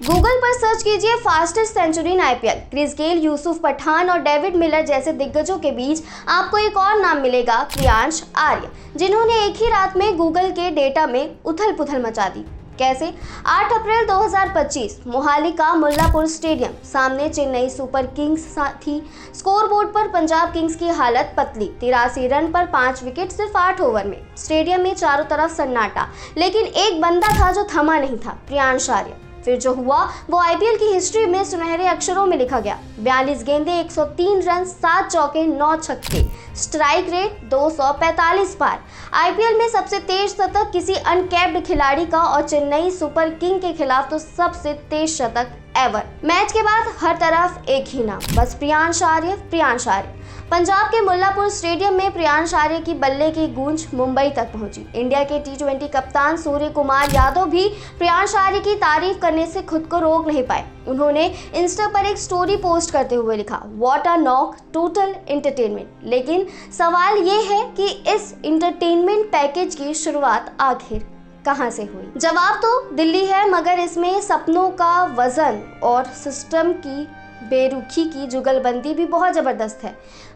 Google पर search कीजिए fastest century in IPL. Chris Gayle, Yusuf Pathan और डेविड मिलर जैसे दिग्गजों के बीच आपको एक और नाम मिलेगा, प्रियांश आर्य, जिन्होंने एक ही रात में गूगल के डेटा में उथल-पुथल मचा दी। कैसे? 8 अप्रैल 2025 मोहाली का मुल्लापुर स्टेडियम सामने चेन्नई सुपर किंग्स थी। स्कोरबोर्ड पर पंजाब किंग्स की हालत पतली, 83 रन पर 5 विकेट सिर्फ 8 ओवर में। स्टेडियम में चारों तरफ सन्नाटा, लेकिन एक बंदा था जो थमा नहीं था, प्रियांश आर्य। फिर जो हुआ वो आईपीएल की हिस्ट्री में सुनहरे अक्षरों में लिखा गया। 42 गेंदें, 103 रन, 7 चौके, 9 छक्के, स्ट्राइक रेट 245 पार। आईपीएल में सबसे तेज शतक किसी अनकैप्ड खिलाड़ी का और चेन्नई सुपर किंग के खिलाफ तो सबसे तेज शतक एवर। मैच के बाद हर तरफ एक ही नाम, बस प्रियांश आर्य, प्रियांश आर्य। पंजाब के मुल्लापुर स्टेडियम में प्रियांश आर्य की बल्ले की गूंज मुंबई तक पहुंची। इंडिया के टी20 कप्तान सूर्य कुमार यादव भी प्रियांश आर्य की तारीफ करने से खुद को रोक नहीं पाए। उन्होंने इंस्टा पर एक स्टोरी पोस्ट करते हुए लिखा, what a knock, total entertainment. लेकिन सवाल ये है कि इस एंटरटेनमेंट पैकेज की शुरुआत आखिर कहां से हुई? जवाब तो दिल्ली है, मगर इसमें सपनों का वजन और सिस्टम की बेरुखी की जुगलबंदी भी बहुत जबरदस्त है।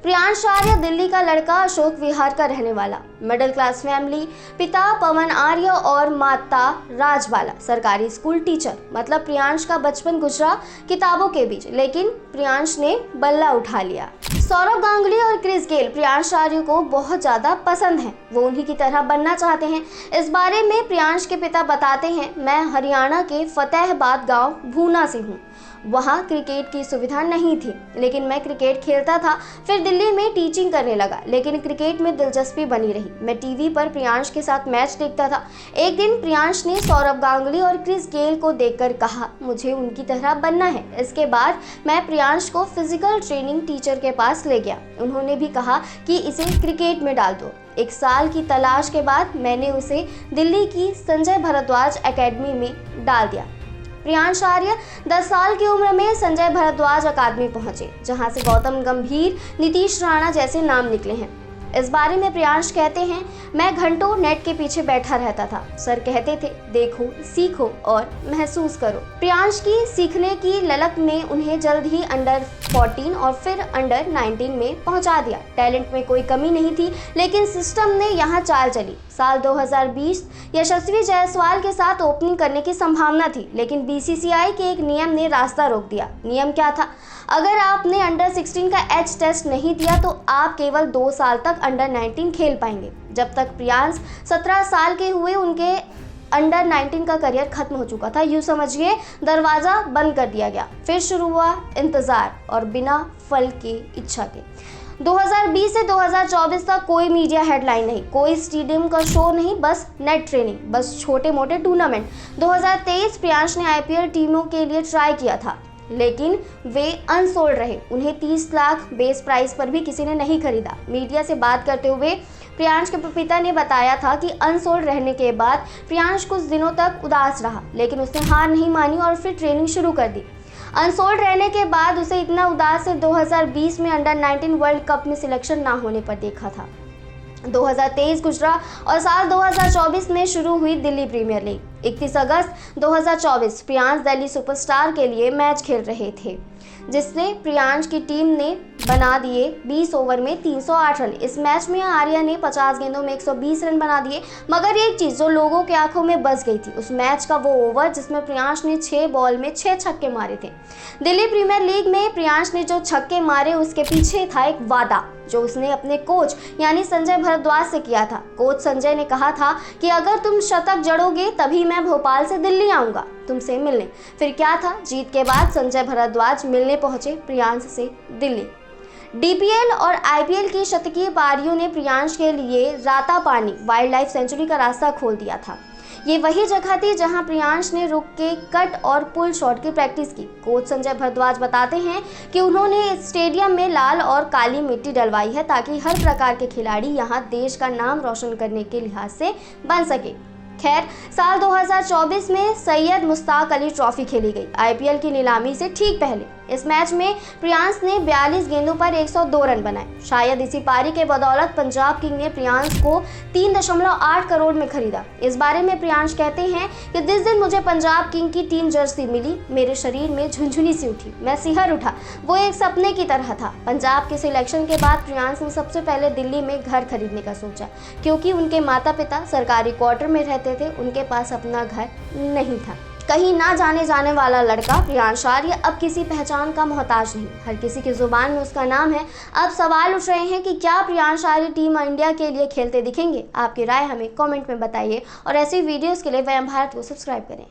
प्रियांश आर्य दिल्ली का लड़का, अशोक विहार का रहने वाला, मिडिल क्लास फैमिली, पिता पवन आर्य और माता राजबाला, सरकारी स्कूल टीचर। मतलब प्रियांश का बचपन गुजरा किताबों के बीच, लेकिन प्रियांश ने बल्ला उठा लिया। सौरव गांगुली और क्रिस गेल प्रियांश आर्य को बहुत ज्यादा पसंद हैं। वो उन्हीं की तरह बनना चाहते हैं। इस बारे में प्रियांश के पिता बताते हैं, मैं हरियाणा के फतेहाबाद गांव भूना से हूँ। वहाँ क्रिकेट की सुविधा नहीं थी, लेकिन मैं क्रिकेट खेलता था। फिर दिल्ली में टीचिंग करने लगा, लेकिन क्रिकेट में दिलचस्पी बनी रही। मैं टीवी पर प्रियांश के साथ मैच देखता था। एक दिन प्रियांश ने सौरव गांगुली और क्रिस गेल को देखकर कहा, मुझे उनकी तरह बनना है। इसके बाद मैं प्रियांश को फिजिकल ट्रेनिंग टीचर के पास ले गया। उन्होंने भी कहा कि इसे क्रिकेट में डाल दो। 1 साल की तलाश के बाद मैंने उसे दिल्ली की संजय भारद्वाज एकेडमी में डाल दिया। प्रियांश आर्य 10 साल की उम्र में संजय भारद्वाज अकादमी पहुंचे, जहां से गौतम गंभीर, नीतीश राणा जैसे नाम निकले हैं। इस बारे में प्रियांश कहते हैं, मैं घंटों नेट के पीछे बैठा रहता था। सर कहते थे, देखो, सीखो और महसूस करो। प्रियांश की सीखने की ललक ने उन्हें जल्द ही अंडर 14 और फिर अंडर 19 में पहुंचा दिया। टैलेंट में कोई कमी नहीं थी, लेकिन सिस्टम ने यहाँ चाल चली। साल 2020 यशस्वी जायसवाल के साथ ओपनिंग करने की संभावना थी, लेकिन बीसीसीआई के एक नियम ने रास्ता रोक दिया। नियम क्या था? अगर आपने अंडर 16 का एच टेस्ट नहीं दिया तो आप केवल 2 साल तक अंडर 19 खेल पाएंगे। जब तक प्रियांश 17 साल के हुए, उनके अंडर 19 का करियर खत्म हो चुका था। यूँ समझिए, दरवाज़ा बंद कर दिया गया। फिर शुरू हुआ इंतज़ार, और बिना फल की इच्छा के। 2020 से 2024 तक कोई मीडिया हेडलाइन नहीं, कोई स्टेडियम का शो नहीं, बस नेट ट्रेनिंग, बस छोटे मोटे टूर्नामेंट। 2023 प्रियांश ने आईपीएल टीमों के लिए ट्राई किया था, लेकिन वे अनसोल्ड रहे। उन्हें 30 लाख बेस प्राइस पर भी किसी ने नहीं खरीदा। मीडिया से बात करते हुए प्रियांश के पिता ने बताया था कि अनसोल्ड रहने के बाद प्रियांश कुछ दिनों तक उदास रहा, लेकिन उसने हार नहीं मानी और फिर ट्रेनिंग शुरू कर दी। अनसोल्ड रहने के बाद उसे इतना उदास से 2020 में अंडर 19 वर्ल्ड कप में सिलेक्शन ना होने पर देखा था। 2023 गुजरा और साल 2024 में शुरू हुई दिल्ली प्रीमियर लीग। 31 अगस्त 2024 प्रियांश दिल्ली सुपरस्टार के लिए मैच खेल रहे थे, जिसने प्रियांश की टीम ने बना दिए 20 ओवर में 308 रन। इस मैच में आर्या ने 50 गेंदों में 120 रन बना दिए। मगर एक चीज़ जो लोगों की आंखों में बस गई थी, उस मैच का वो ओवर जिसमें प्रियांश ने 6 बॉल में 6 छक्के मारे थे। दिल्ली प्रीमियर लीग में प्रियांश ने जो छक्के मारे, उसके पीछे था एक वादा जो उसने अपने कोच यानी संजय भारद्वाज से किया था। कोच संजय ने कहा था कि अगर तुम शतक जड़ोगे तभी मैं भोपाल से दिल्ली आऊँगा तुमसे मिलने। फिर क्या था? जीत के बाद संजय भारद्वाज मिलने पहुंचे प्रियांश से दिल्ली। डीपीएल और आईपीएल की शतकीय पारियों ने प्रियांश के लिए रातापानी वाइल्ड लाइफ सेंचुरी का रास्ता खोल दिया था। ये वही जगह थी जहां प्रियांश ने रुक के कट और पुल शॉट की प्रैक्टिस की। कोच संजय भारद्वाज बताते हैं कि उन्होंने इस स्टेडियम में लाल और काली मिट्टी डलवाई है ताकि हर प्रकार के खिलाड़ी यहां देश का नाम रोशन करने के लिहाज से बन सके। खैर, साल 2024 में सैयद मुश्ताक अली ट्रॉफी खेली गई। आईपीएल की नीलामी से ठीक पहले इस मैच में प्रियांश ने 42 गेंदों पर 102 रन बनाए। शायद इसी पारी के बदौलत पंजाब किंग ने प्रियांश को 3.8 करोड़ में खरीदा। इस बारे में प्रियांश कहते हैं कि जिस दिन मुझे पंजाब किंग की टीम जर्सी मिली, मेरे शरीर में झुनझुनी सी उठी, मैं सिहर उठा। वो एक सपने की तरह था। पंजाब के सिलेक्शन के बाद प्रियांश ने सबसे पहले दिल्ली में घर खरीदने का सोचा, क्योंकि उनके माता पिता सरकारी क्वार्टर में रहते थे, उनके पास अपना घर नहीं था। कहीं ना जाने वाला लड़का प्रियांश आर्य अब किसी पहचान का मोहताज नहीं, हर किसी की जुबान में उसका नाम है। अब सवाल उठ रहे हैं कि क्या प्रियांश आर्य टीम इंडिया के लिए खेलते दिखेंगे? आपकी राय हमें कमेंट में बताइए और ऐसी वीडियोस के लिए वयम भारत को सब्सक्राइब करें।